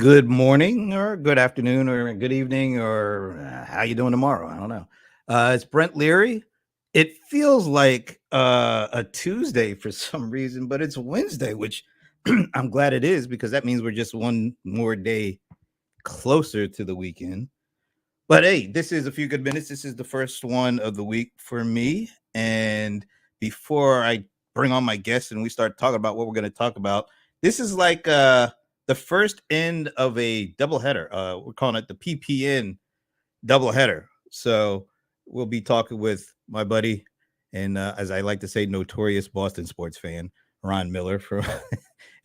Good morning, or good afternoon, or good evening, or how you doing tomorrow? I don't know. It's Brent Leary. It feels like a Tuesday for some reason, but it's Wednesday, which I'm glad it is because that means we're just one more day closer to the weekend. But hey, this is a few good minutes. This is the first one of the week for me. And before I bring on my guests and we start talking about what we're going to talk about, this is like the first end of a doubleheader. We're calling it the PPN doubleheader. So we'll be talking with my buddy and, as I like to say, notorious Boston sports fan, Ron Miller from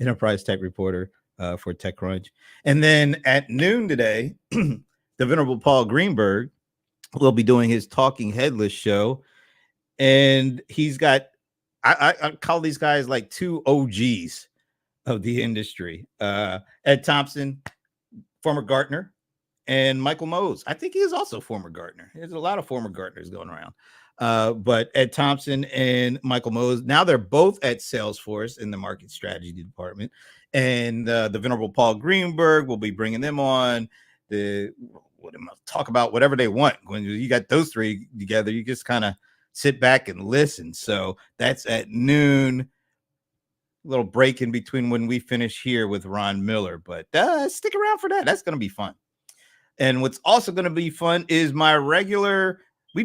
Enterprise Tech Reporter for TechCrunch. And then at noon today, the venerable Paul Greenberg will be doing his Talking Headless show. And he's got, I call these guys like two OGs of the industry. Ed Thompson, former Gartner, and Michael Mose. I think he is also former Gartner. There's a lot of former Gartners going around. But Ed Thompson and Michael Mose, now they're both at Salesforce in the market strategy department. And the venerable Paul Greenberg will be bringing them on. Talk about whatever they want. When you got those three together, you just kind of sit back and listen. So that's at noon. Little break in between when we finish here with Ron Miller, but stick around for that. That's going to be fun. And what's also going to be fun is my regular.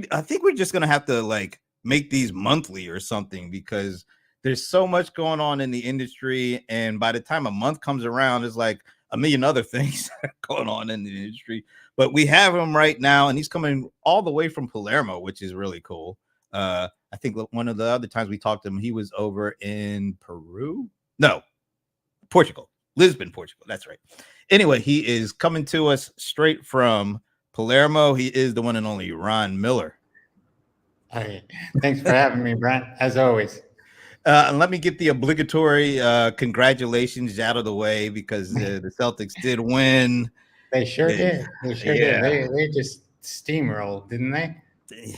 I think we're just going to have to like make these monthly or something because there's so much going on in the industry, and by the time a month comes around, there's like a million other things going on in the industry. But we have him right now, and he's coming all the way from Palermo, which is really cool. I think one of the other times we talked to him, he was over in Peru. No, Portugal, Lisbon, Portugal. That's right. Anyway, he is coming to us straight from Palermo. He is the one and only Ron Miller. Hey, thanks for having me, Brent, as always. And let me get the obligatory congratulations out of the way because the Celtics did win. They sure did. They sure did. They just steamrolled, didn't they?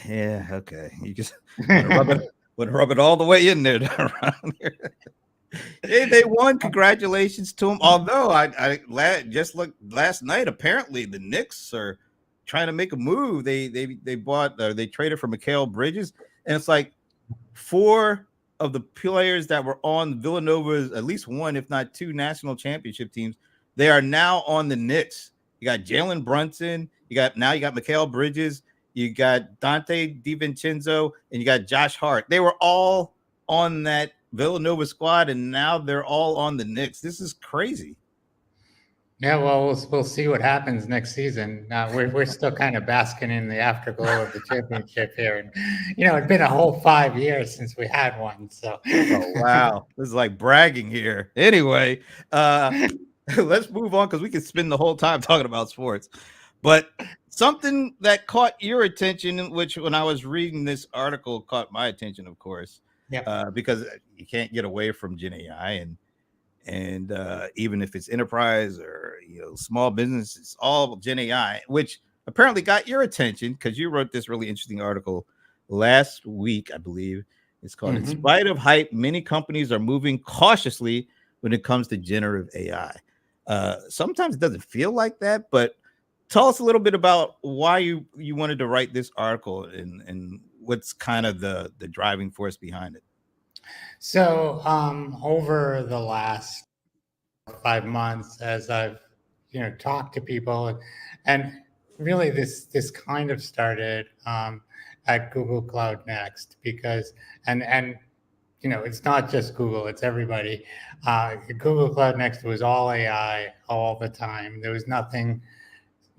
Yeah. Okay. You just want to rub it all the way in there around here. Hey, they won. Congratulations to them. Although I just looked last night. Apparently, the Knicks are trying to make a move. They bought they traded for Mikal Bridges, and it's like 4 of the players that were on Villanova's at least one, if not 2, national championship teams. They are now on the Knicks. You got Jalen Brunson. You got Mikal Bridges. You got Dante DiVincenzo, and you got Josh Hart. They were all on that Villanova squad, and now they're all on the Knicks. This is crazy. Yeah, well, we'll see what happens next season. We're still kind of basking in the afterglow of the championship here, and it's been a whole 5 years since we had one. So, oh, wow, this is like bragging here. Anyway, let's move on because we could spend the whole time talking about sports. But something that caught your attention, which when I was reading this article caught my attention, of course, because you can't get away from GenAI and even if it's enterprise or small business, it's all GenAI, which apparently got your attention because you wrote this really interesting article last week, I believe. It's called "In Spite of Hype, Many Companies Are Moving Cautiously When It Comes to Generative AI." Sometimes it doesn't feel like that, but tell us a little bit about why you wanted to write this article and what's kind of the driving force behind it. So over the last 5 months, as I've talked to people, and really this kind of started at Google Cloud Next because and it's not just Google, it's everybody. Google Cloud Next was all AI all the time. There was nothing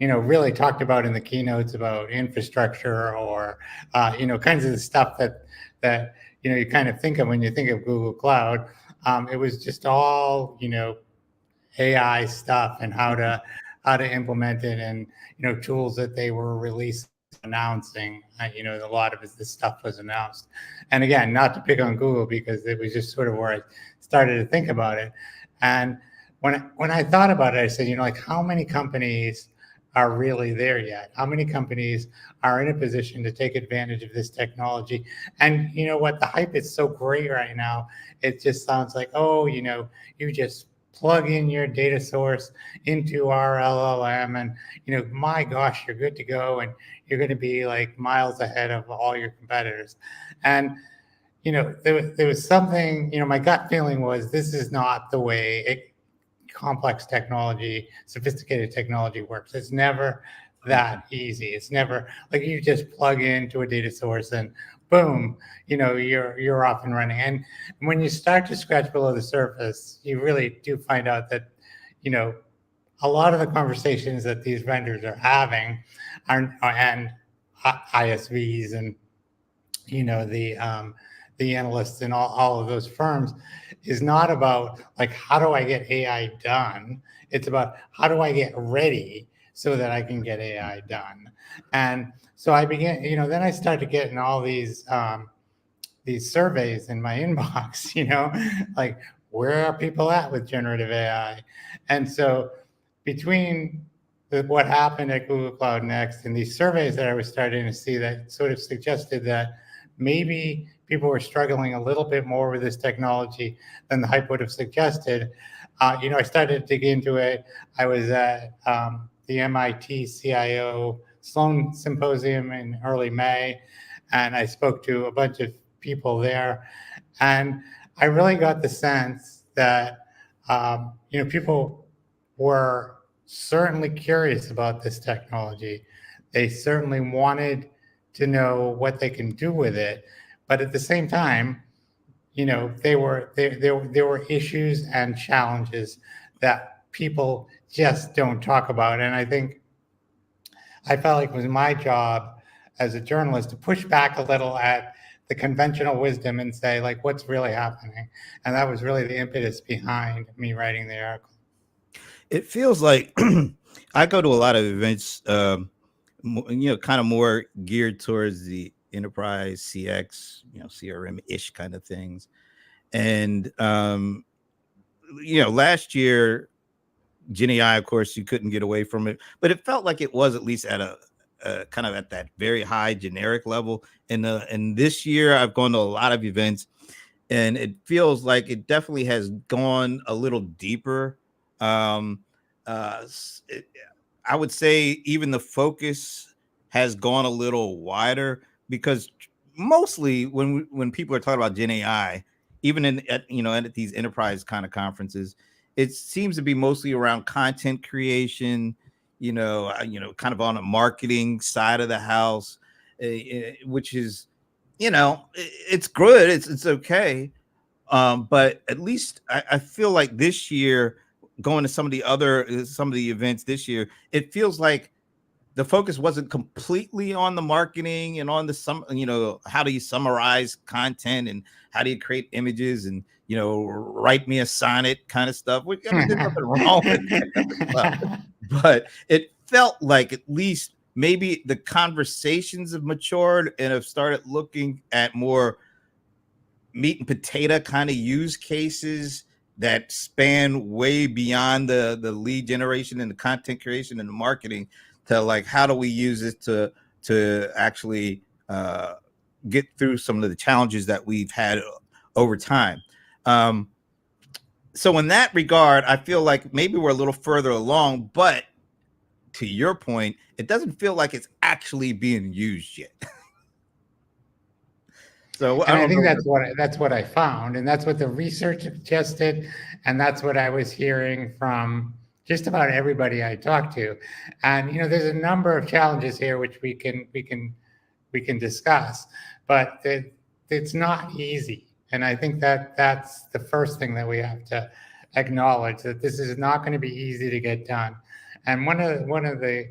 really talked about in the keynotes about infrastructure or kinds of the stuff that you kind of think of when you think of Google Cloud. It was just all AI stuff and how to implement it, and tools that they were releasing, announcing. A lot of this stuff was announced, and again, not to pick on Google because it was just sort of where I started to think about it. And when I thought about it, I said, like, how many companies are really there yet? How many companies are in a position to take advantage of this technology? And you know what? The hype is so great right now. It just sounds like, you just plug in your data source into our LLM, and my gosh, you're good to go, and you're going to be like miles ahead of all your competitors. And there was something, my gut feeling was this is not the way complex technology, sophisticated technology works. It's never that easy. It's never like you just plug into a data source and boom, you're off and running. And when you start to scratch below the surface, you really do find out that, a lot of the conversations that these vendors are having and ISVs and the analysts and all of those firms is not about like how do I get AI done. It's about how do I get ready so that I can get AI done. And so I began, then I started getting all these surveys in my inbox, like where are people at with generative AI? And so between what happened at Google Cloud Next and these surveys that I was starting to see that sort of suggested that maybe people were struggling a little bit more with this technology than the hype would have suggested. I started to dig into it. I was at the MIT CIO Sloan Symposium in early May, and I spoke to a bunch of people there. And I really got the sense that, people were certainly curious about this technology. They certainly wanted to know what they can do with it, but at the same time, there were issues and challenges that people just don't talk about. And I felt like it was my job as a journalist to push back a little at the conventional wisdom and say, like, what's really happening? And that was really the impetus behind me writing the article. It feels like I go to a lot of events, kind of more geared towards the enterprise CX, CRM ish kind of things. And, last year, GenAI, of course, you couldn't get away from it, but it felt like it was at least at a kind of at that very high generic level. And this year, I've gone to a lot of events, and it feels like it definitely has gone a little deeper. Um, I would say even the focus has gone a little wider because mostly when people are talking about Gen AI, even at these enterprise kind of conferences, it seems to be mostly around content creation, kind of on a marketing side of the house, which is, it's good, it's okay, but at least I feel like this year, going to some of the events this year, it feels like the focus wasn't completely on the marketing and on how do you summarize content and how do you create images and write me a sonnet kind of stuff. Which, I mean, there's nothing wrong with that kind of stuff, but it felt like at least maybe the conversations have matured and have started looking at more meat and potato kind of use cases that span way beyond the lead generation and the content creation and the marketing to like how do we use it to actually get through some of the challenges that we've had over time. So in that regard, I feel like maybe we're a little further along, but to your point, it doesn't feel like it's actually being used yet. So And I think that's what I found, and that's what the research suggested, and that's what I was hearing from just about everybody I talked to. And there's a number of challenges here which we can discuss, but it's not easy. And I think that that's the first thing that we have to acknowledge, that this is not going to be easy to get done. And one of the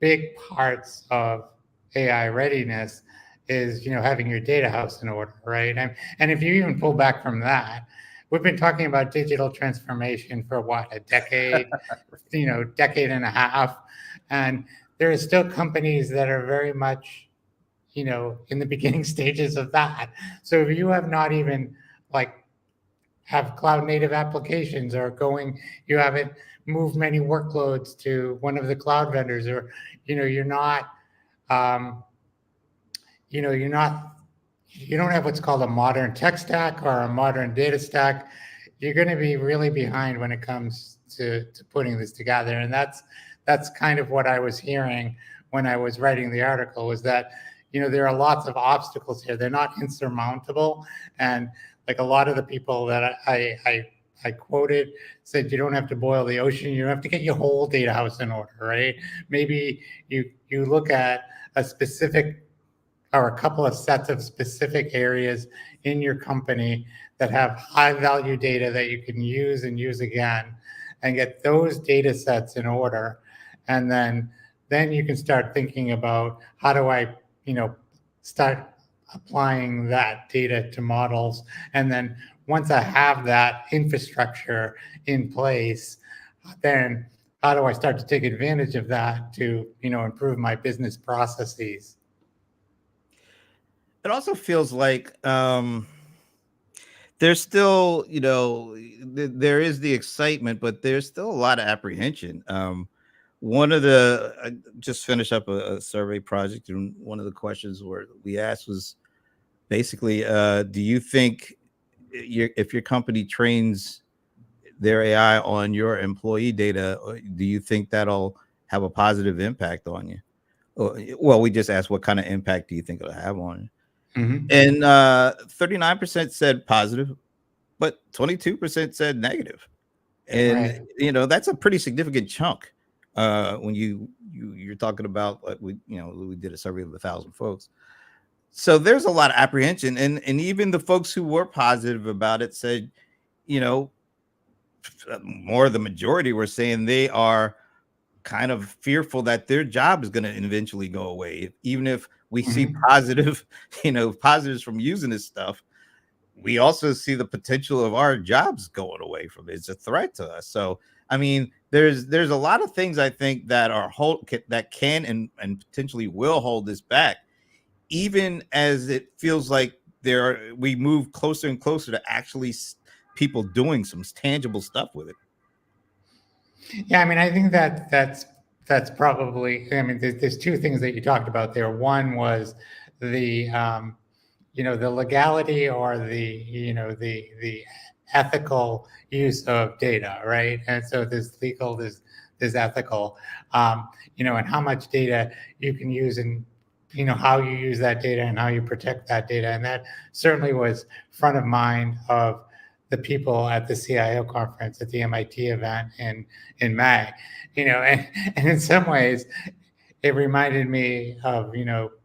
big parts of AI readiness is having your data house in order, right? And if you even pull back from that, we've been talking about digital transformation for what, a decade, decade and a half, and there are still companies that are very much in the beginning stages of that. So if you have not even have cloud native applications or you haven't moved many workloads to one of the cloud vendors, or you're not you don't have what's called a modern tech stack or a modern data stack, you're going to be really behind when it comes to putting this together. And that's kind of what I was hearing when I was writing the article, was that, there are lots of obstacles here. They're not insurmountable. And like a lot of the people that I quoted said, you don't have to boil the ocean. You don't have to get your whole data house in order, right? Maybe you look at a specific or a couple of sets of specific areas in your company that have high value data that you can use and use again, and get those data sets in order. And then you can start thinking about, how do I, start applying that data to models. And then once I have that infrastructure in place, then how do I start to take advantage of that to, improve my business processes? It also feels like there's still, there is the excitement, but there's still a lot of apprehension. One of the I just finished up a survey project, and one of the questions where we asked was basically, do you think if your company trains their AI on your employee data, do you think that'll have a positive impact on you? Well, we just asked what kind of impact do you think it'll have on you? Mm-hmm. And 39% said positive, but 22% said negative. And Right. that's a pretty significant chunk when you're talking about, like, we did a survey of 1,000 folks. So there's a lot of apprehension, and even the folks who were positive about it said, more the majority were saying they are kind of fearful that their job is going to eventually go away. Even if we see Mm-hmm. positive, positives from using this stuff, we also see the potential of our jobs going away from it. It's a threat to us. So, I mean, there's a lot of things I think that that can and potentially will hold this back, even as it feels like we move closer and closer to actually people doing some tangible stuff with it. Yeah, I mean, I think that's probably. I mean, there's two things that you talked about there. One was the the legality, or the ethical use of data, right? And so there's legal, there's ethical, and how much data you can use, and how you use that data and how you protect that data. And that certainly was front of mind of the people at the CIO conference at the MIT event in May. And in some ways, it reminded me of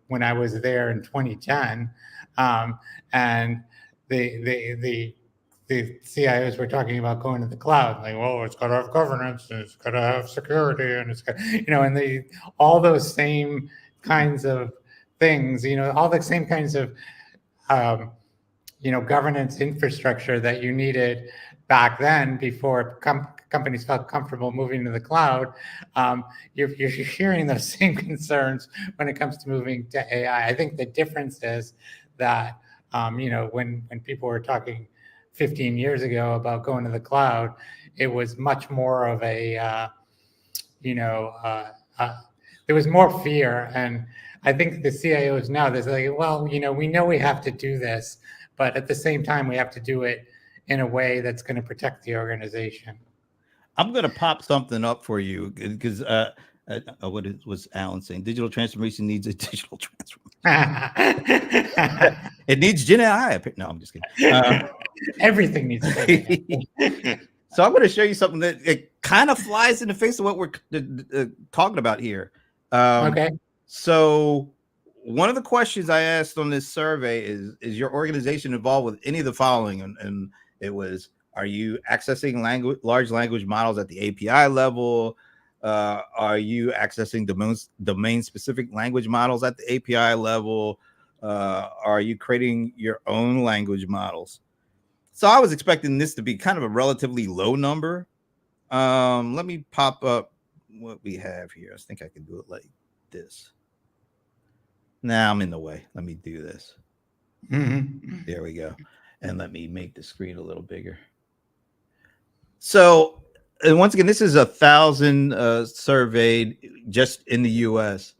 when I was there in 2010, and the CIOs were talking about going to the cloud. Like, well, it's got to have governance, and it's got to have security, and it's got, and all those same kinds of things. All the same kinds of um, governance infrastructure that you needed back then before companies felt comfortable moving to the cloud. You're hearing those same concerns when it comes to moving to AI. I think the difference is that when people were talking 15 years ago about going to the cloud, it was much more of a you know there was more fear. And I think the CIOs now, they're like, well, we know we have to do this, but at the same time, we have to do it in a way that's going to protect the organization. I'm going to pop something up for you because was Alan saying? Digital transformation needs a digital transformation. It needs GenAI. No, I'm just kidding. Everything needs GenAI. So I'm going to show you something that it kind of flies in the face of what we're talking about here. Okay. So one of the questions I asked on this survey is your organization involved with any of the following? And it was, are you accessing large language models at the API level? Are you accessing domain-specific language models at the API level? Are you creating your own language models? So I was expecting this to be kind of a relatively low number. Let me pop up what we have here. I think I can do it like this. Now I'm in the way. Let me do this. Mm-hmm. There we go. And let me make the screen a little bigger. So, and once again, this is 1,000 surveyed just in the US.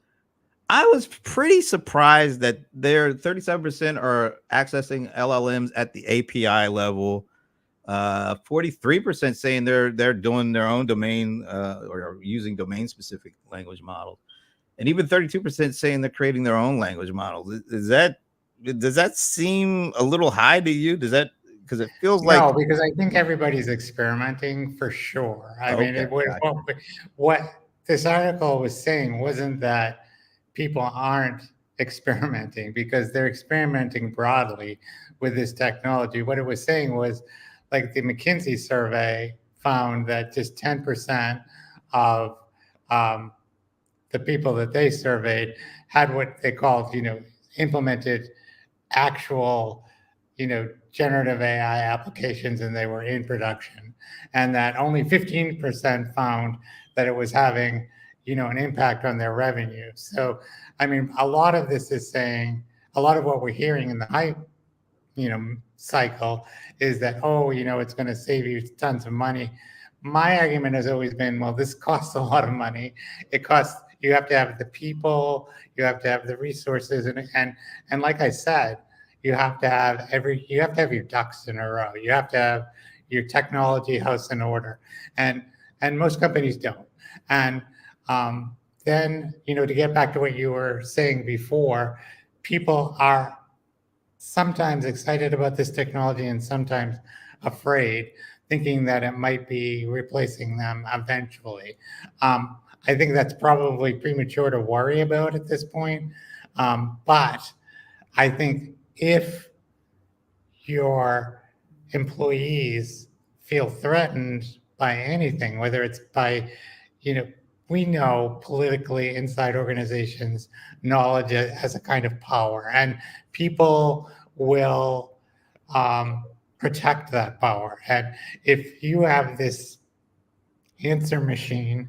I was pretty surprised that there 37% are accessing LLMs at the API level. 43% saying they're doing their own domain or using domain specific language models, and even 32% saying they're creating their own language models. Does that seem a little high to you? Does that, because it feels like, No, because I think everybody's experimenting for sure. I mean, okay, gotcha. what this article was saying wasn't that people aren't experimenting, because they're experimenting broadly with this technology. What it was saying was, like, the McKinsey survey found that just 10% of um, the people that they surveyed had what they called, implemented actual, generative AI applications, and they were in production, and that only 15% found that it was having, an impact on their revenue. So, I mean, a lot of this is saying, a lot of what we're hearing in the hype, cycle is that, oh, it's going to save you tons of money. My argument has always been, well, this costs a lot of money. It costs, you have to have the people, you have to have the resources, and like I said, you have to have your ducks in a row. You have to have your technology house in order, and most companies don't. And then, to get back to what you were saying before, people are sometimes excited about this technology and sometimes afraid, thinking that it might be replacing them eventually. I think that's probably premature to worry about at this point. But I think if your employees feel threatened by anything, whether it's by, you know, we know politically inside organizations, knowledge has a kind of power, and people will protect that power. And if you have this answer machine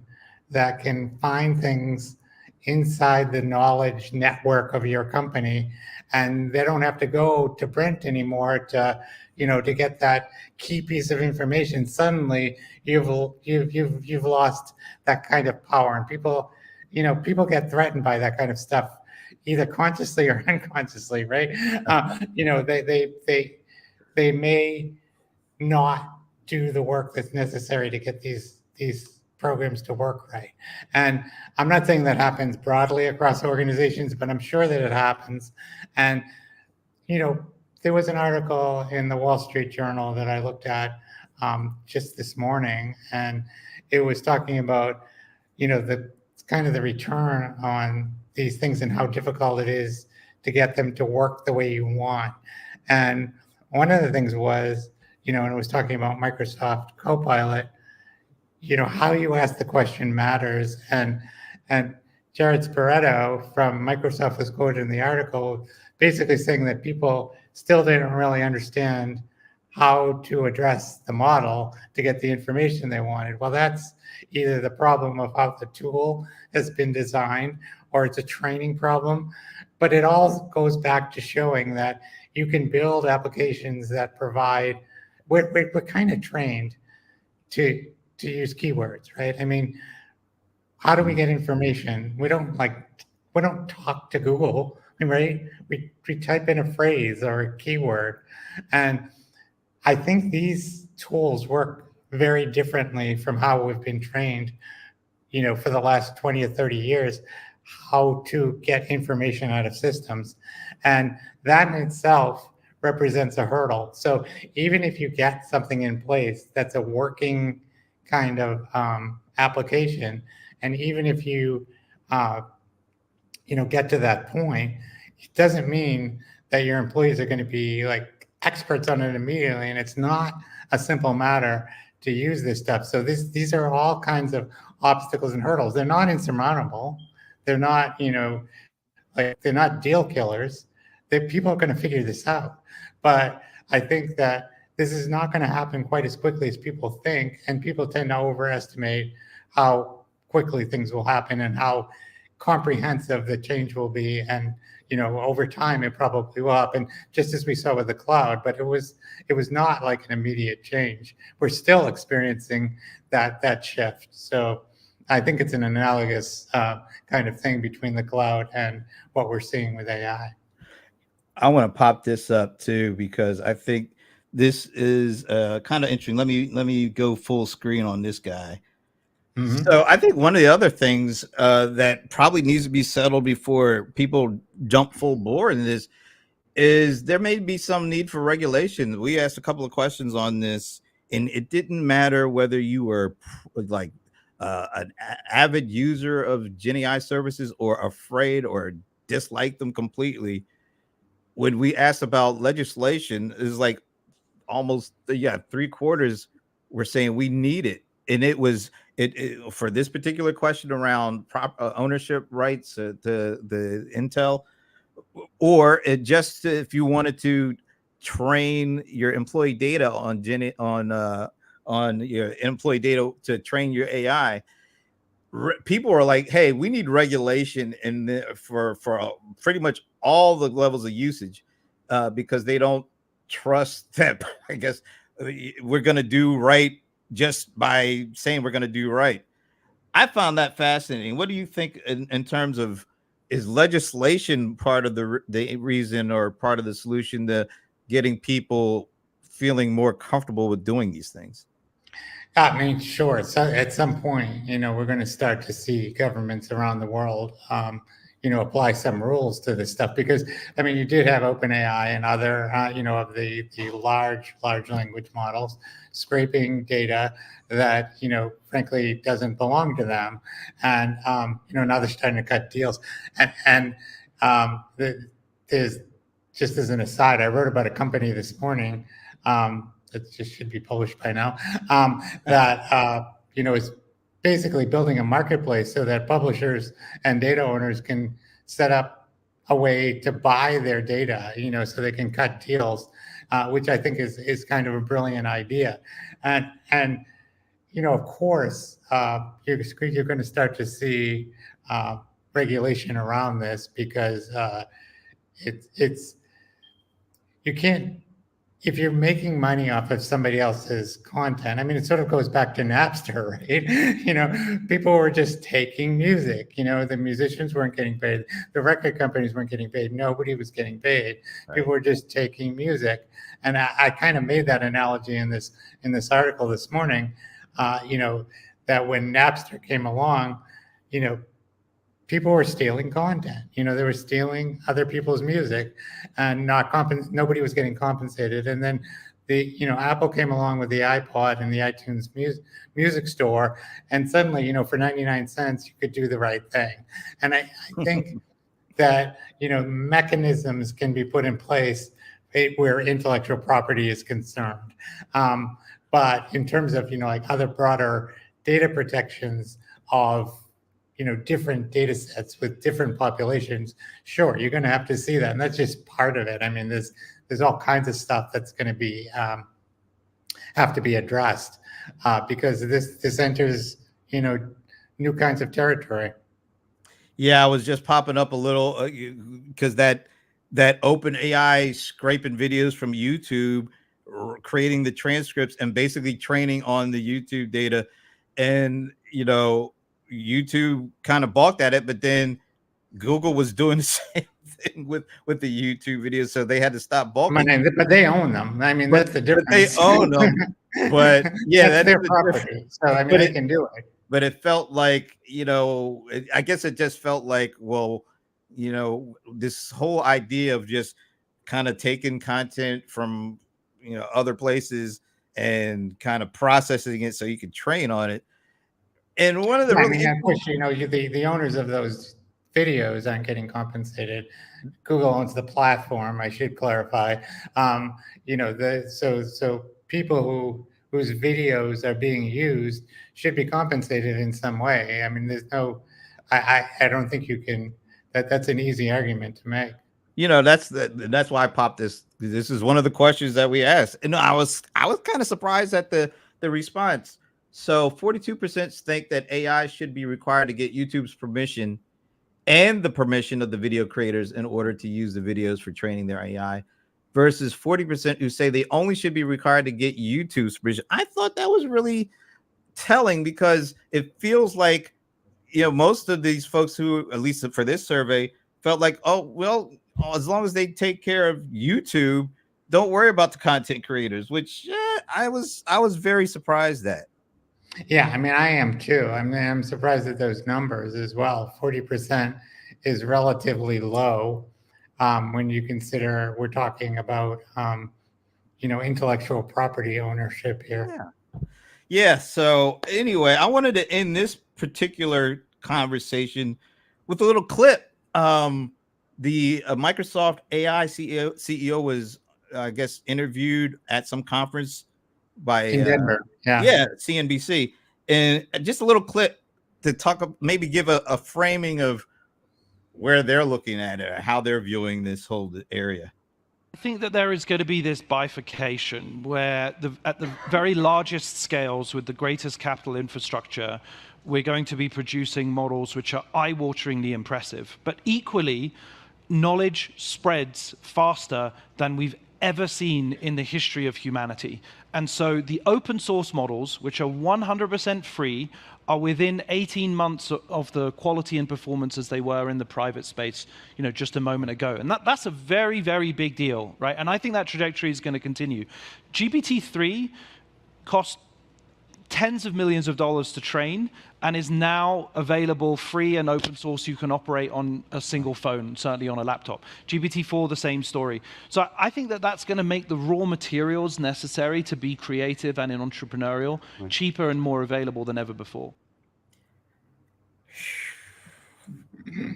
that can find things inside the knowledge network of your company, and they don't have to go to print anymore to, to get that key piece of information, suddenly you've lost that kind of power. And people get threatened by that kind of stuff, either consciously or unconsciously, right? They may not do the work that's necessary to get these programs to work right. And I'm not saying that happens broadly across organizations, but I'm sure that it happens. And there was an article in the Wall Street Journal that I looked at just this morning, and it was talking about the kind of the return on these things and how difficult it is to get them to work the way you want. And one of the things was, and it was talking about Microsoft Copilot, how you ask the question matters. And Jared Sporetto from Microsoft was quoted in the article basically saying that people still didn't really understand how to address the model to get the information they wanted. Well, that's either the problem of how the tool has been designed, or it's a training problem. But it all goes back to showing that you can build applications that provide, we're kind of trained to use keywords, right? I mean, how do we get information? We don't talk to Google, right? We type in a phrase or a keyword. And I think these tools work very differently from how we've been trained, for the last 20 or 30 years, how to get information out of systems. And that in itself represents a hurdle. So even if you get something in place that's a working kind of application, and even if you get to that point, it doesn't mean that your employees are going to be like experts on it immediately. And it's not a simple matter to use this stuff. So these are all kinds of obstacles and hurdles. They're not insurmountable. They're not, they're not deal killers. People are going to figure this out. But I think that this is not going to happen quite as quickly as people think. And people tend to overestimate how quickly things will happen and how comprehensive the change will be. And, over time, it probably will happen, just as we saw with the cloud. But it was not like an immediate change. We're still experiencing that shift. So I think it's an analogous kind of thing between the cloud and what we're seeing with AI. I want to pop this up too, because I think this is kind of interesting. Let me go full screen on this guy. Mm-hmm. So I think one of the other things that probably needs to be settled before people jump full bore in this is there may be some need for regulation. We asked a couple of questions on this, and it didn't matter whether you were like an avid user of GenAI services or afraid or disliked them completely. When we asked about legislation, is like almost three quarters were saying we need it, and it was it for this particular question around ownership rights to the Intel, or it just if you wanted to train your employee data on your employee data to train your AI. People are like, "Hey, we need regulation for pretty much all the levels of usage, because they don't trust that." I guess we're going to do right just by saying we're going to do right. I found that fascinating. What do you think in terms of, is legislation part of the reason or part of the solution to getting people feeling more comfortable with doing these things? I mean, sure. So at some point, we're going to start to see governments around the world, apply some rules to this stuff because, I mean, you did have OpenAI and other, of the large language models scraping data that, frankly doesn't belong to them. And, now they're starting to cut deals. And there's, just as an aside, I wrote about a company this morning, that just should be published by now, that is basically building a marketplace so that publishers and data owners can set up a way to buy their data, so they can cut deals, which I think is kind of a brilliant idea. And of course, you're going to start to see regulation around this because it's you can't, if you're making money off of somebody else's content, I mean, it sort of goes back to Napster, right? People were just taking music. The musicians weren't getting paid, the record companies weren't getting paid, nobody was getting paid. Right. People were just taking music, and I kind of made that analogy in this article this morning. That when Napster came along, you know, people were stealing content. They were stealing other people's music, and nobody was getting compensated. And then Apple came along with the iPod and the iTunes music store, and suddenly, for 99 cents, you could do the right thing. And I think that mechanisms can be put in place where intellectual property is concerned. But in terms of like other broader data protections of different data sets with different populations, sure, you're going to have to see that, and that's just part of it. I mean, there's all kinds of stuff that's going to be have to be addressed because this enters new kinds of territory. Yeah, I was just popping up a little because that open AI scraping videos from YouTube, creating the transcripts and basically training on the YouTube data, and YouTube kind of balked at it, but then Google was doing the same thing with the YouTube videos, so they had to stop balking. But they own them. I mean, But, that's the but they difference. own them. But yeah, That's their the property. So I mean, but they can do it. but it felt like, I guess it just felt like, well, this whole idea of just kind of taking content from other places and kind of processing it so you can train on it. And one of the Yeah, I really mean, of course, the owners of those videos aren't getting compensated. Google owns the platform. I should clarify. So people whose videos are being used should be compensated in some way. I mean, there's no, I don't think you can. That's an easy argument to make. that's why I popped this. This is one of the questions that we asked, and I was kind of surprised at the response. So 42% think that AI should be required to get YouTube's permission and the permission of the video creators in order to use the videos for training their AI, versus 40% who say they only should be required to get YouTube's permission. I thought that was really telling because it feels like most of these folks who, at least for this survey, felt like, oh well, as long as they take care of YouTube, don't worry about the content creators, which I was very surprised at. Yeah, I mean, I am too. I mean, I'm surprised at those numbers as well. 40% is relatively low when you consider we're talking about, intellectual property ownership here. Yeah. Yeah. So anyway, I wanted to end this particular conversation with a little clip. The Microsoft AI CEO was, I guess, interviewed at some conference by In Denver, yeah. yeah, CNBC, and just a little clip to talk, maybe give a framing of where they're looking at it, how they're viewing this whole area. I think that there is going to be this bifurcation where at the very largest scales with the greatest capital infrastructure, we're going to be producing models which are eye-wateringly impressive. But equally, knowledge spreads faster than we've ever seen in the history of humanity. And so the open source models, which are 100% free, are within 18 months of the quality and performance as they were in the private space, just a moment ago. And that's a very, very big deal, right? And I think that trajectory is going to continue. GPT-3 cost tens of millions of dollars to train and is now available free and open source. You can operate on a single phone, certainly on a laptop. GPT-4, the same story. So I think that that's going to make the raw materials necessary to be creative and entrepreneurial cheaper and more available than ever before.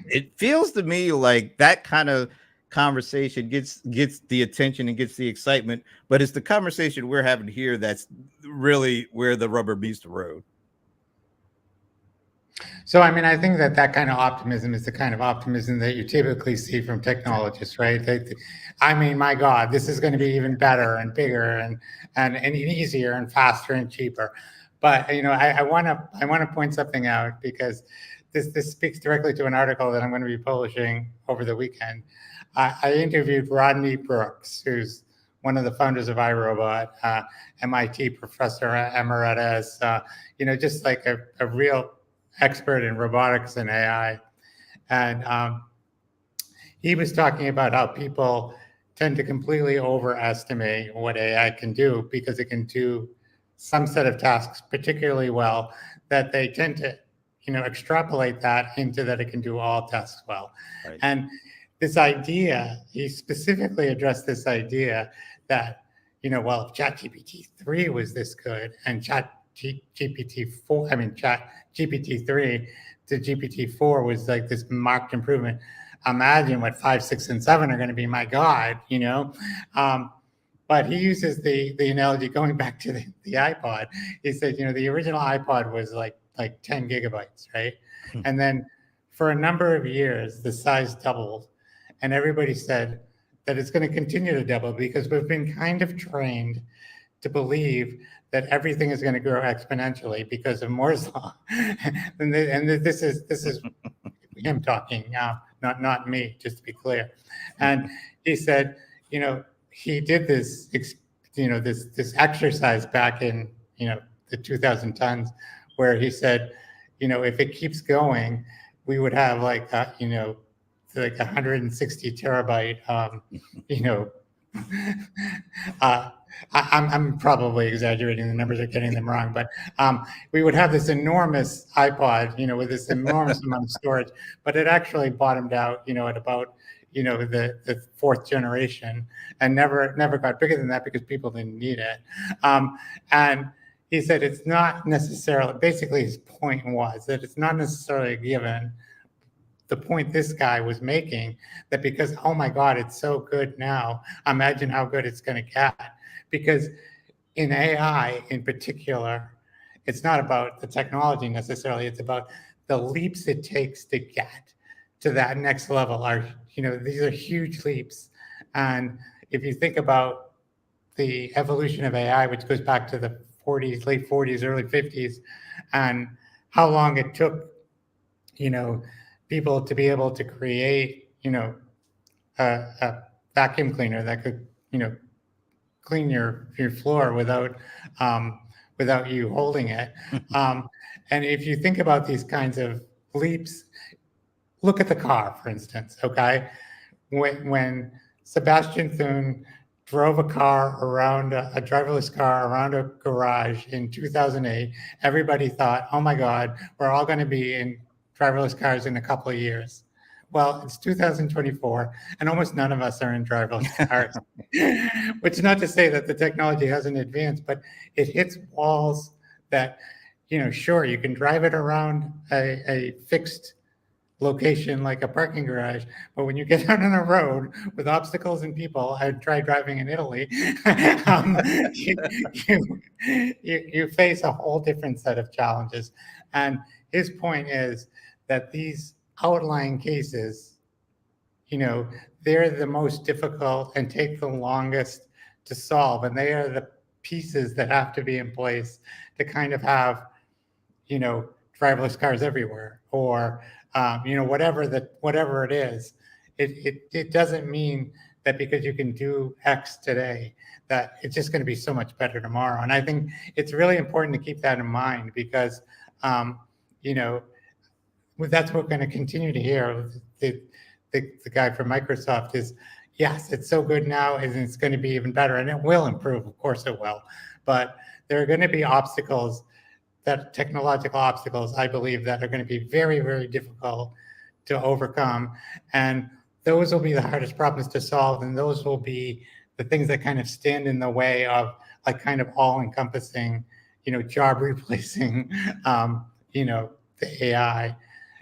It feels to me like that kind of conversation gets the attention and gets the excitement, but it's the conversation we're having here that's really where the rubber meets the road. So, I mean, I think that kind of optimism is the kind of optimism that you typically see from technologists, right? I mean, my God, this is going to be even better and bigger and easier and faster and cheaper. But I want to point something out, because this speaks directly to an article that I'm going to be publishing over the weekend. I interviewed Rodney Brooks, who's one of the founders of iRobot, MIT professor emeritus, just like a real expert in robotics and AI. And he was talking about how people tend to completely overestimate what AI can do, because it can do some set of tasks particularly well, that they tend to extrapolate that into that it can do all tasks well. Right. And this idea, he specifically addressed this idea that, well, if ChatGPT-3 was this good, and GPT-3 to GPT-4 was like this marked improvement, imagine what 5, 6, and 7 are going to be. My God, But he uses the analogy going back to the iPod. He said, the original iPod was like 10 gigabytes, right? And then for a number of years, the size doubled. And everybody said that it's going to continue to double, because we've been kind of trained to believe that everything is going to grow exponentially because of Moore's law. and this is him talking now, not me, just to be clear. And he said, he did this, this exercise back in, the 2010s, where he said, if it keeps going, we would have like 160 terabyte, I'm probably exaggerating the numbers or getting them wrong, but we would have this enormous iPod, with this enormous amount of storage, but it actually bottomed out, at about, the 4th generation, and never got bigger than that because people didn't need it. And he said it's not necessarily, basically his point was that it's not necessarily a given. The point this guy was making, that because, oh my God, it's so good now, imagine how good it's going to get. Because in AI in particular, it's not about the technology necessarily, it's about the leaps it takes to get to that next level. These are huge leaps. And if you think about the evolution of AI, which goes back to the 40s, late 40s, early 50s, and how long it took, people to be able to create, a vacuum cleaner that could, clean your floor without you holding it. And if you think about these kinds of leaps, look at the car, for instance. Okay, when Sebastian Thun drove a car around a driverless car around a garage in 2008, everybody thought, oh my God, we're all going to be in driverless cars in a couple of years. Well, it's 2024, and almost none of us are in driverless cars, which is not to say that the technology hasn't advanced, but it hits walls that, sure, you can drive it around a fixed location like a parking garage, but when you get out on a road with obstacles and people, I tried driving in Italy, um, you, you face a whole different set of challenges. And his point is that these outlying cases, they're the most difficult and take the longest to solve, and they are the pieces that have to be in place to kind of have, driverless cars everywhere, or whatever it is. It doesn't mean that because you can do X today that it's just going to be so much better tomorrow. And I think it's really important to keep that in mind, because that's what we're going to continue to hear. The guy from Microsoft is, yes, it's so good now, and it's going to be even better, and it will improve. Of course it will. But there are going to be technological obstacles, I believe, that are going to be very, very difficult to overcome. And those will be the hardest problems to solve. And those will be the things that kind of stand in the way of like kind of all encompassing, job replacing, the AI.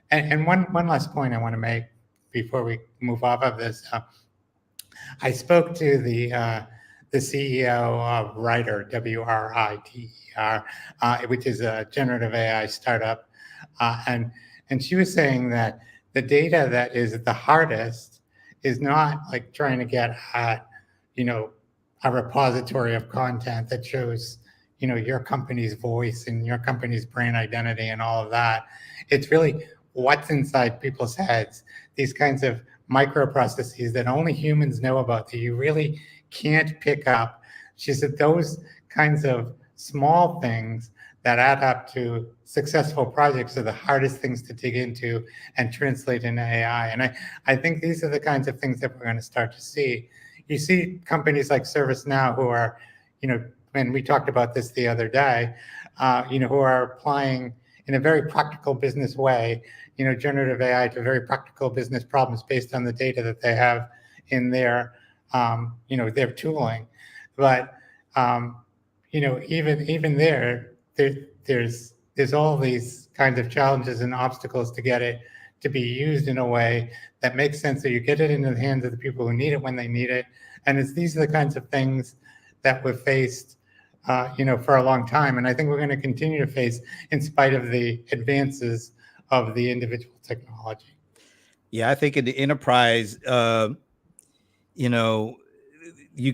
And one last point I want to make before we move off of this. I spoke to the CEO of Writer, WRITER, which is a generative AI startup, and she was saying that the data that is the hardest is not like trying to get at, a repository of content that shows, your company's voice and your company's brand identity and all of that. It's really what's inside people's heads, these kinds of microprocesses that only humans know about, that you really can't pick up. She said those kinds of small things that add up to successful projects are the hardest things to dig into and translate into AI. And I think these are the kinds of things that we're going to start to see. You see companies like ServiceNow who are, and we talked about this the other day, who are applying in a very practical business way, generative AI to very practical business problems based on the data that they have in their, their tooling. But, even there's all these kinds of challenges and obstacles to get it to be used in a way that makes sense, so you get it into the hands of the people who need it when they need it. And these are the kinds of things that we've faced, for a long time. And I think we're going to continue to face in spite of the advances of the individual technology. Yeah, I think in the enterprise, you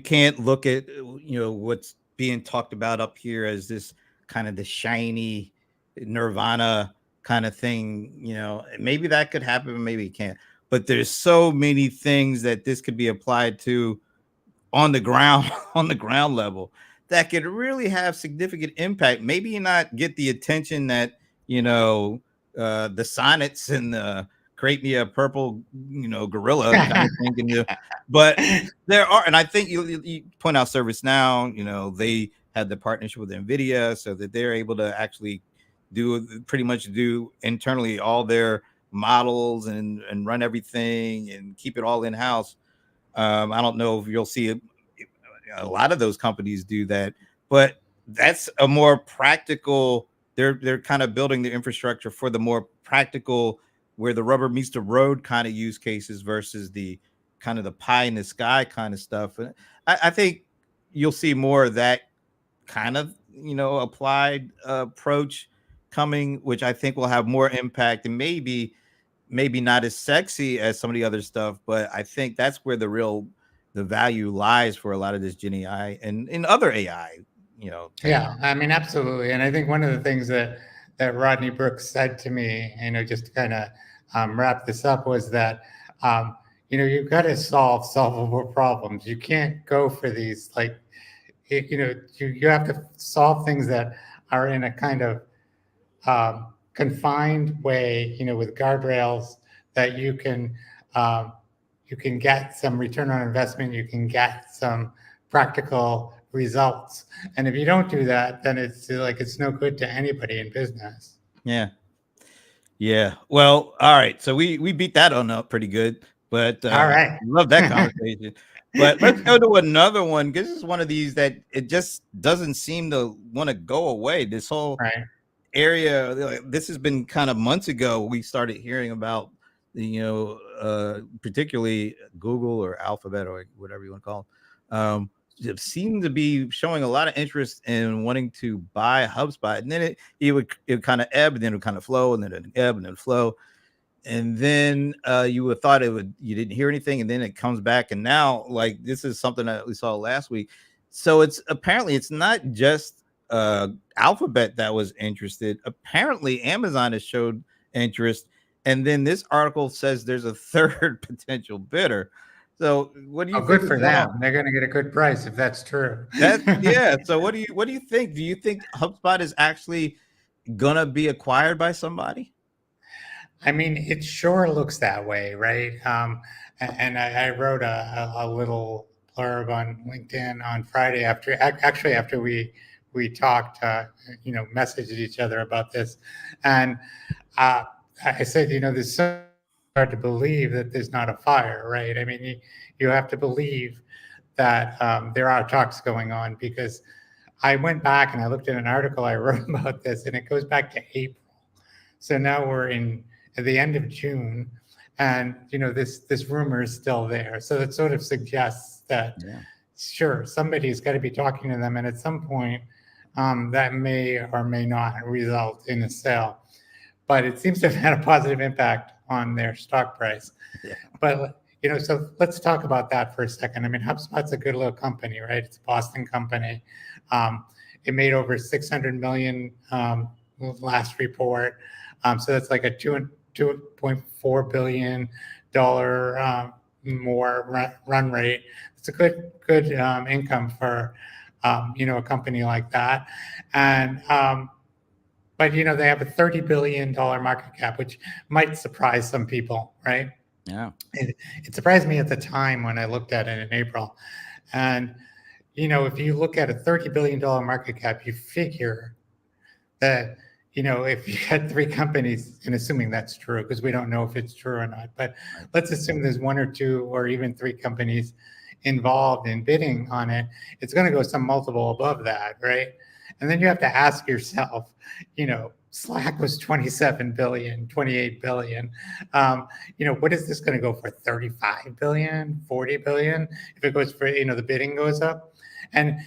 can't look at, what's being talked about up here as this kind of the shiny nirvana kind of thing. Maybe that could happen, maybe it can't. But there's so many things that this could be applied to on the ground, on the ground level, that could really have significant impact. Maybe not get the attention that, the sonnets and the create me a purple, gorilla kind of thing can do. But there are, and I think you point out ServiceNow, they had the partnership with NVIDIA so that they're able to actually pretty much do internally all their models and run everything and keep it all in-house. I don't know if you'll see a lot of those companies do that, but that's a more practical. They're kind of building the infrastructure for the more practical, where the rubber meets the road kind of use cases versus the kind of the pie in the sky kind of stuff. I think you'll see more of that kind of applied approach coming, which I think will have more impact and maybe not as sexy as some of the other stuff, but I think that's where the value lies for a lot of this GenAI and in other AI. Yeah, I mean, absolutely. And I think one of the things that Rodney Brooks said to me, just to kind of wrap this up, was that you've got to solve solvable problems. You can't go for these you have to solve things that are in a kind of confined way, with guardrails that you can get some return on investment, you can get some practical results. And if you don't do that, then it's like it's no good to anybody in business. Yeah. Yeah. Well, all right. So we beat that on up pretty good, but All right. love that conversation. But let's go to another one. This is one of these that it just doesn't seem to want to go away. This whole Right. area, this has been kind of months ago. We started hearing about particularly Google or Alphabet or whatever you want to call them. Seem to be showing a lot of interest in wanting to buy HubSpot, and then it would kind of ebb, and then it would kind of flow, and then it ebb and then flow, and then you would thought you didn't hear anything, and then it comes back, and now like this is something that we saw last week. So it's not just Alphabet that was interested. Apparently, Amazon has showed interest, and then this article says there's a third potential bidder. So what do you think? Good for them. They're going to get a good price if that's true. Yeah. So what do you think? Do you think HubSpot is actually gonna be acquired by somebody? I mean, it sure looks that way, right? And I wrote a little blurb on LinkedIn on Friday after we talked, messaged each other about this, and I said, this is so hard to believe that there's not a fire, right? I mean, you have to believe that there are talks going on, because I went back and I looked at an article I wrote about this, and it goes back to April. So now we're at the end of June, and this rumor is still there. So it sort of suggests that sure, somebody's got to be talking to them, and at some point that may or may not result in a sale. But it seems to have had a positive impact on their stock price. Yeah. But so let's talk about that for a second. I mean, HubSpot's a good little company, right? It's a Boston company. It made over 600 million last report. So that's like a $2.4 billion more run rate. It's a good income for a company like that. And but they have a $30 billion market cap, which might surprise some people, right? Yeah. It surprised me at the time when I looked at it in April. And if you look at a $30 billion market cap, you figure that if you had three companies, and assuming that's true, because we don't know if it's true or not, but let's assume there's one or two or even three companies involved in bidding on it, it's going to go some multiple above that, right? And then you have to ask yourself, Slack was 27 billion, 28 billion. What is this going to go for? 35 billion, 40 billion? If it goes for, the bidding goes up. And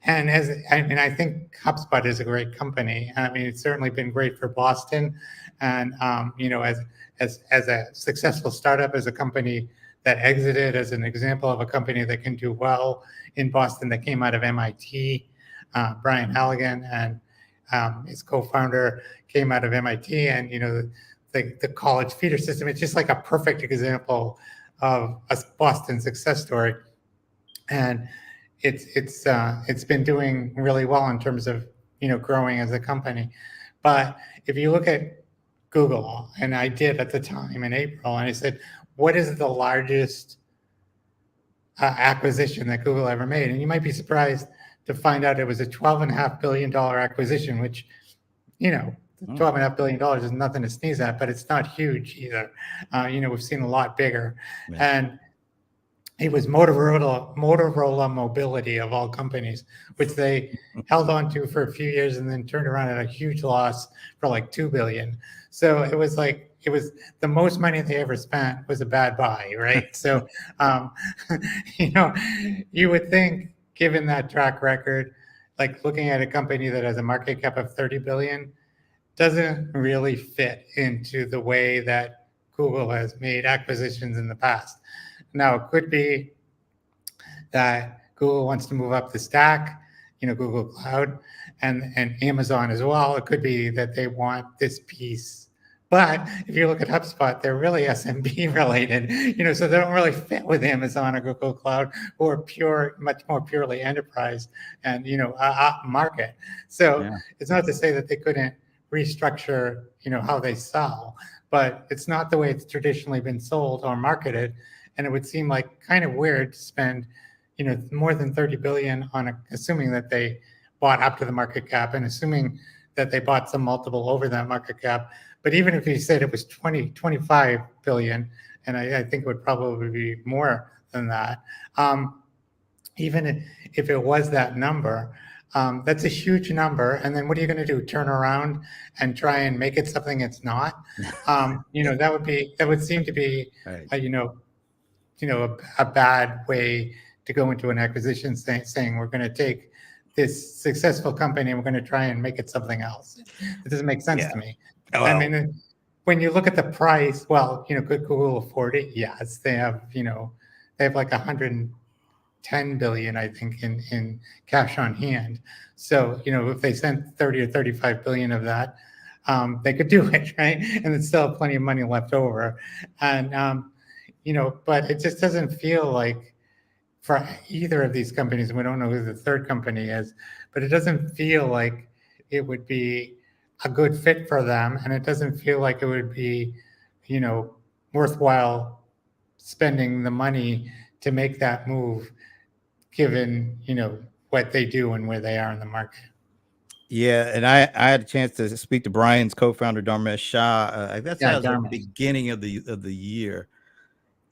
I think HubSpot is a great company. I mean, it's certainly been great for Boston. And, as a successful startup, as a company that exited, as an example of a company that can do well in Boston, that came out of MIT, Brian Halligan and his co-founder came out of MIT, and the college feeder system. It's just like a perfect example of a Boston success story, and it's been doing really well in terms of growing as a company. But if you look at Google, and I did at the time in April, and I said, what is the largest acquisition that Google ever made? And you might be surprised to find out it was a $12.5 billion acquisition, which, $12.5 billion is nothing to sneeze at, but it's not huge either. We've seen a lot bigger. Yeah. And it was Motorola Mobility, of all companies, which they held on to for a few years and then turned around at a huge loss for like $2 billion. So it was the most money they ever spent was a bad buy, right? So, you would think, given that track record, like looking at a company that has a market cap of 30 billion doesn't really fit into the way that Google has made acquisitions in the past. Now, it could be that Google wants to move up the stack, Google Cloud and Amazon as well. It could be that they want this piece. But if you look at HubSpot, they're really SMB related, so they don't really fit with Amazon or Google Cloud, or much more purely enterprise and, market. So It's not to say that they couldn't restructure, how they sell, but it's not the way it's traditionally been sold or marketed. And it would seem like kind of weird to spend, more than 30 billion assuming that they bought up to the market cap and assuming that they bought some multiple over that market cap. But even if you said it was 25 billion, and I think it would probably be more than that, even if it was that number, that's a huge number. And then what are you going to do? Turn around and try and make it something it's not? That would seem to be, Right. A bad way to go into an acquisition, saying we're going to take this successful company and we're going to try and make it something else. It doesn't make sense to me. Well, I mean, when you look at the price, well, could Google afford it? Yes, they have like 110 billion, I think, in cash on hand. So, if they sent 30 or 35 billion of that, they could do it, right? And it's still plenty of money left over. And, but it just doesn't feel like for either of these companies, and we don't know who the third company is, but it doesn't feel like it would be a good fit for them. And it doesn't feel like it would be, worthwhile spending the money to make that move, given, what they do and where they are in the market. Yeah, and I had a chance to speak to Brian's co-founder Dharmesh Shah. That's at the beginning of the year,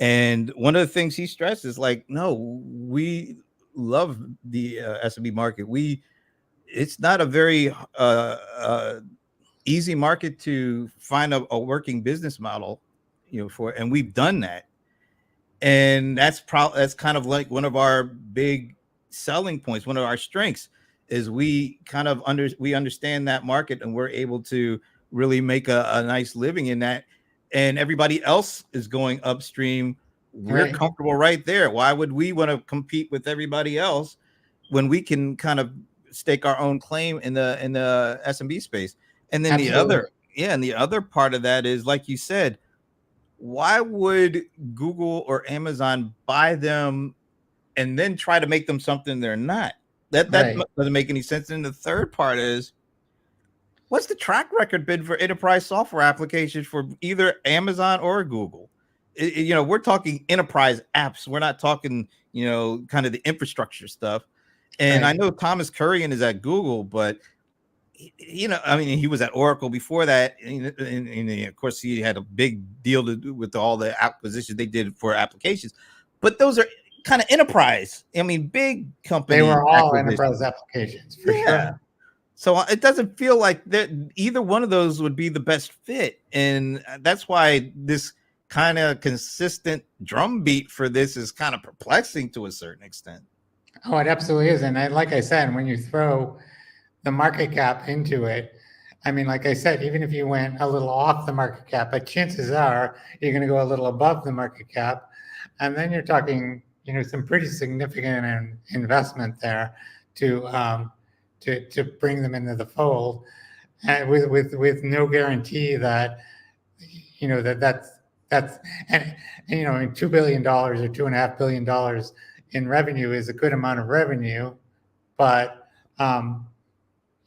and one of the things he stressed is like, no, we love the SMB market. It's not a very easy market to find a working business model, for, and we've done that, and that's kind of like one of our big selling points, one of our strengths. Is we kind of understand that market, and we're able to really make a nice living in that. And everybody else is going upstream. We're comfortable right there. Why would we want to compete with everybody else when we can kind of stake our own claim in the SMB space? And then the other part of that is, like you said, why would Google or Amazon buy them and then try to make them something they're not? That doesn't make any sense. And the third part is, what's the track record been for enterprise software applications for either Amazon or Google? We're talking enterprise apps. We're not talking, kind of the infrastructure stuff. And I know Thomas Kurian is at Google, but he was at Oracle before that. And of course, he had a big deal to do with all the acquisitions they did for applications. But those are kind of enterprise. Big companies. They were all enterprise applications for sure. So it doesn't feel like that either one of those would be the best fit, and that's why this kind of consistent drumbeat for this is kind of perplexing to a certain extent. Oh, it absolutely is, and like I said, when you throw the market cap into it, like I said, even if you went a little off the market cap, but chances are you're going to go a little above the market cap, and then you're talking, some pretty significant investment there to bring them into the fold, and with no guarantee that that's and $2 billion or $2.5 billion in revenue is a good amount of revenue, but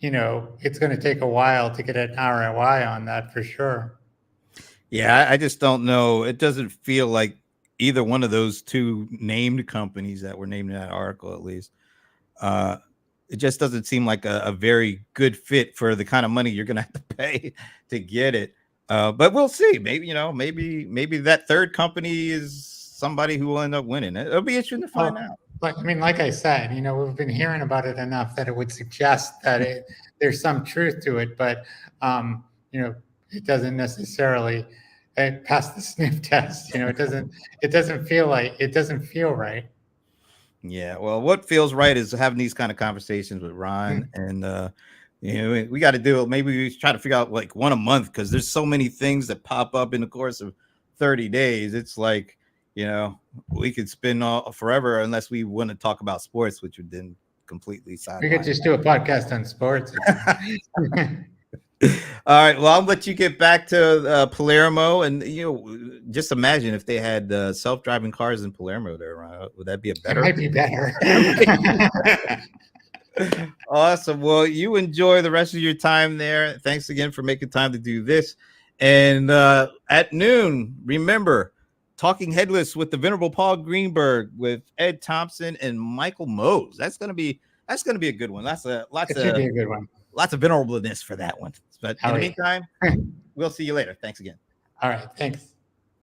it's going to take a while to get an ROI on that for sure. Yeah, I just don't know. It doesn't feel like either one of those two named companies that were named in that article, at least, it just doesn't seem like a very good fit for the kind of money you're going to have to pay to get it. But we'll see. Maybe that third company is somebody who will end up winning. It'll be interesting to find out. Like I said, we've been hearing about it enough that it would suggest that there's some truth to it, but it doesn't necessarily pass the sniff test. It doesn't feel right. Yeah, well, what feels right is having these kind of conversations with Ron, and we got to do it. Maybe we try to figure out like one a month, because there's so many things that pop up in the course of 30 days. It's like, we could spend forever unless we want to talk about sports, which would then completely sideline. We could just do a podcast on sports. All right. Well, I'll let you get back to Palermo, and just imagine if they had self-driving cars in Palermo there. Would that be a better? It might be better. Awesome. Well, you enjoy the rest of your time there. Thanks again for making time to do this. And at noon, remember, Talking Headless with the venerable Paul Greenberg, with Ed Thompson and Michael Mose. That's gonna be a good one. Lots It should be a good one. Lots of venerableness for that one. But in the All right. meantime, we'll see you later. Thanks again. All right. Thanks.